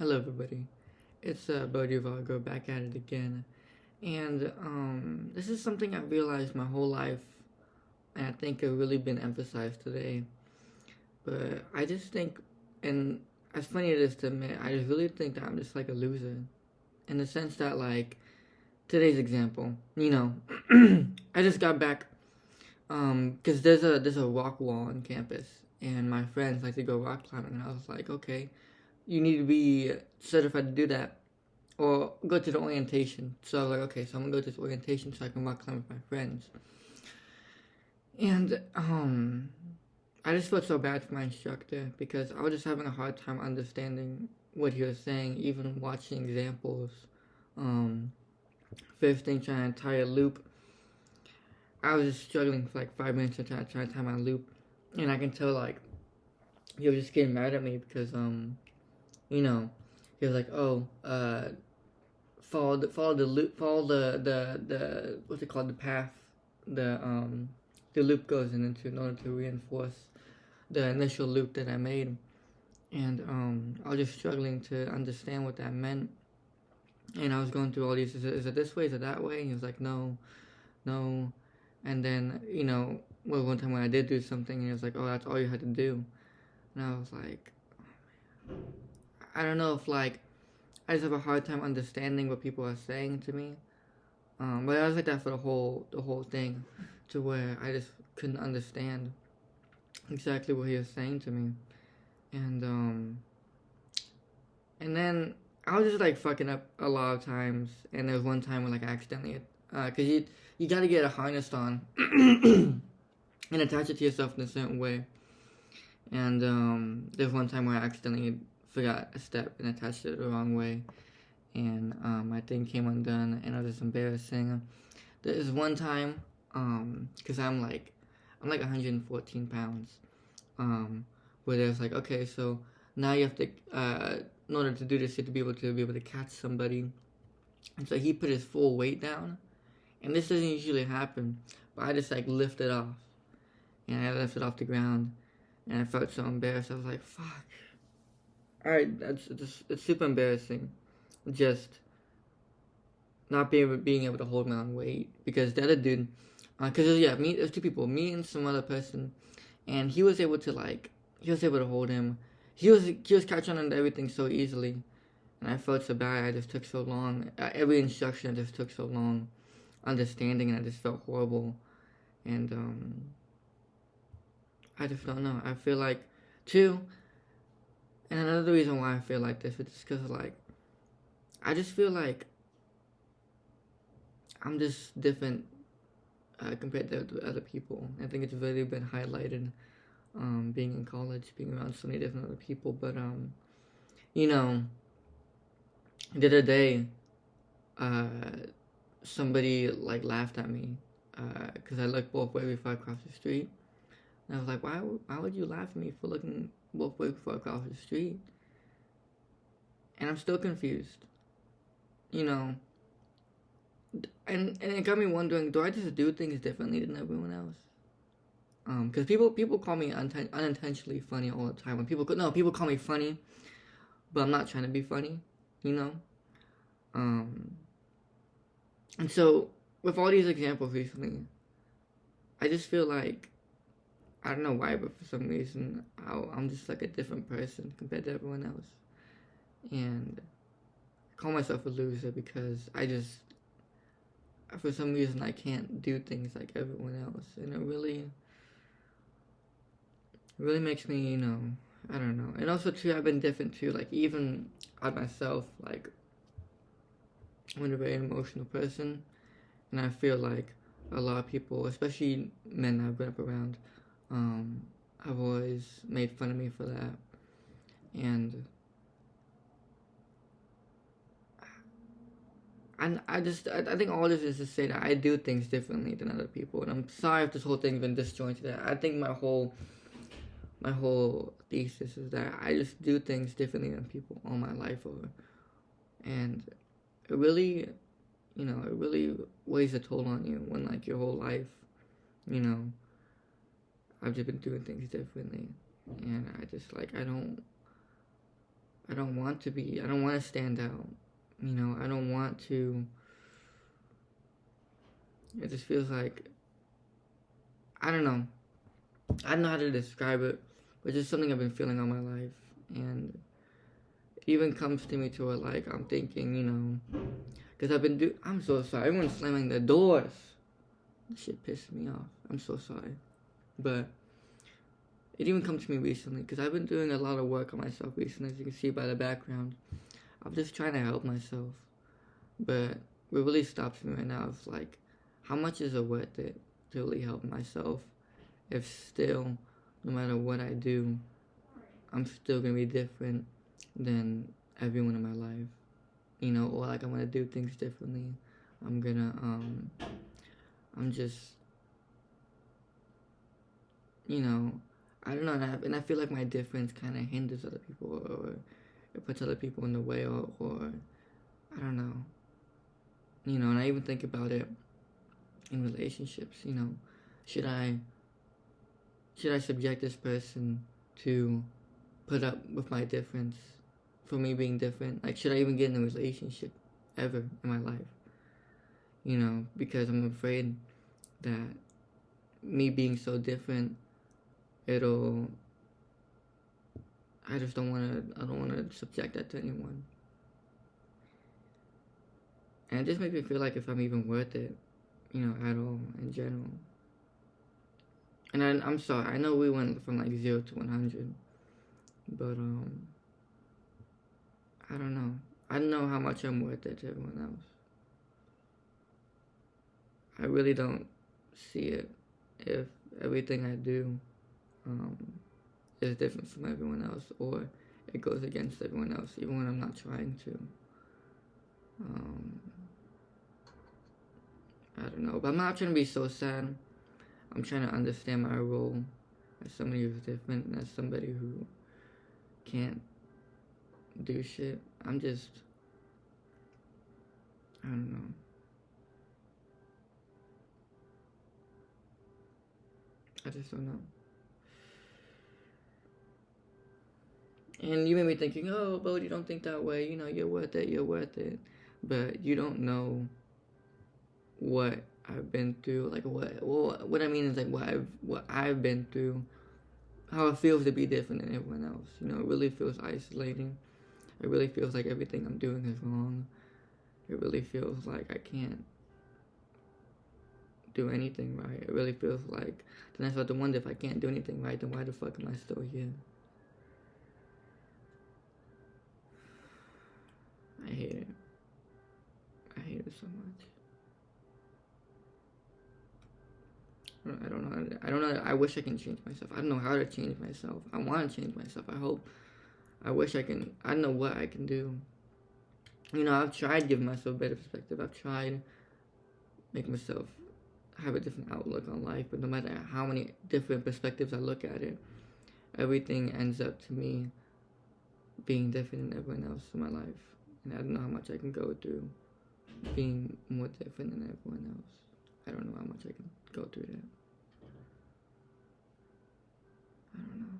Hello, everybody. It's Bodhi Vargo back at it again. And this is something I've realized my whole life, and I think it really been emphasized today. But I just think, and as funny it is to admit, I just really think that I'm just like a loser. In the sense that, like, today's example, I just got back, because there's a rock wall on campus, and my friends like to go rock climbing, and I was like, okay, you need to be certified to do that or go to the orientation. So I was like, okay, so I'm gonna go to this orientation so I can rock climb with my friends. And I just felt so bad for my instructor because I was just having a hard time understanding what he was saying, even watching examples. Um, First thing, trying to tie a loop. I was just struggling for like 5 minutes to try to tie my loop, and I can tell like he was just getting mad at me because you know, he was like, oh, follow the loop, follow the what's it called, the path, the loop goes in order to reinforce the initial loop that I made. And I was just struggling to understand what that meant. And I was going through all these, is it this way, is it that way? And he was like, no, no. And then, well, one time when I did do something, he was like, oh, that's all you had to do. And I was like, I don't know if, like, I just have a hard time understanding what people are saying to me. But I was like that for the whole thing, to where I just couldn't understand exactly what he was saying to me, and and then I was just like fucking up a lot of times, and there was one time when like I accidentally, cause you gotta get a harness on and attach it to yourself in a certain way, and there's one time where I accidentally forgot a step and attached it the wrong way, and my thing came undone, and it was just embarrassing. There's one time, cause I'm like 114 pounds, where there's like, okay, so now you have to, in order to do this, you have to be able to catch somebody, and so he put his full weight down, and this doesn't usually happen, but I just like lifted off, and I lifted off the ground, and I felt so embarrassed. I was like, fuck. All right, it's super embarrassing, just not being able to hold my own weight because the other dude, because there's two people, me and some other person, and he was able to hold him. He was catching on to everything so easily, and I felt so bad. I just took so long. Every instruction just took so long, understanding, and I just felt horrible. And I just don't know. I feel like too, and another reason why I feel like this is just because like I just feel like I'm just different compared to other people. I think it's really been highlighted, being in college, being around so many different other people. But you know, the other day, uh, somebody like laughed at me because I looked both ways before I crossed the street, and I was like, why would you laugh at me for looking both ways before I crossed the street? And I'm still confused, you know. And it got me wondering, do I just do things differently than everyone else? Because people call me unintentionally funny all the time. When people call me funny, but I'm not trying to be funny, you know. Um, and so with all these examples recently, I just feel like I don't know why, but for some reason I'm just like a different person compared to everyone else, and I call myself a loser because I just for some reason I can't do things like everyone else, and it really makes me, I don't know. And also too, I've been different too. Like even I myself, like I'm a very emotional person, and I feel like a lot of people, especially men I've been up around, have always made fun of me for that, and I think all this is to say that I do things differently than other people, and I'm sorry if this whole thing's been disjointed. I think my whole thesis is that I just do things differently than people all my life over, and it really, it really weighs a toll on you when like your whole life, you know, I've just been doing things differently, and I just like I don't want to be. I don't want to stand out. You know, I don't want to. It just feels like, I don't know. I don't know how to describe it, but just something I've been feeling all my life, and it even comes to me to where like I'm thinking, you know, because I'm so sorry. Everyone's slamming the doors. This shit pissed me off. I'm so sorry, but it even comes to me recently because I've been doing a lot of work on myself recently, as you can see by the background. I'm just trying to help myself, but what really stops me right now is like, how much is it worth it to really help myself if still, no matter what I do, I'm still gonna be different than everyone in my life, you know, or like I'm gonna do things differently. I'm gonna, I'm just, you know, I don't know, and I feel like my difference kind of hinders other people, or it puts other people in the way, or I don't know, you know, and I even think about it in relationships, you know, should I subject this person to put up with my difference for me being different? Like, should I even get in a relationship ever in my life? You know, because I'm afraid that me being so different, I just don't want to subject that to anyone. And it just makes me feel like if I'm even worth it, you know, at all, in general. And I'm sorry, I know we went from like 0 to 100, but I don't know. I don't know how much I'm worth it to everyone else. I really don't see it if everything I do is different from everyone else, or it goes against everyone else, even when I'm not trying to. I don't know, but I'm not trying to be so sad. I'm trying to understand my role as somebody who's different and as somebody who can't do shit. I don't know. I just don't know. And you made me thinking, oh, but you don't think that way. You know, you're worth it. You're worth it. But you don't know what I've been through. Like what I mean is like what I've been through. How it feels to be different than everyone else. You know, it really feels isolating. It really feels like everything I'm doing is wrong. It really feels like I can't do anything right. It really feels like, then I start to wonder, if I can't do anything right, then why the fuck am I still here? I hate it. I hate it so much. I don't know. I don't know. I wish I can change myself. I don't know how to change myself. I want to change myself. I wish I can. I don't know what I can do. You know, I've tried giving myself a better perspective. I've tried making myself have a different outlook on life. But no matter how many different perspectives I look at it, everything ends up to me being different than everyone else in my life. And I don't know how much I can go through being more different than everyone else. I don't know how much I can go through that. I don't know.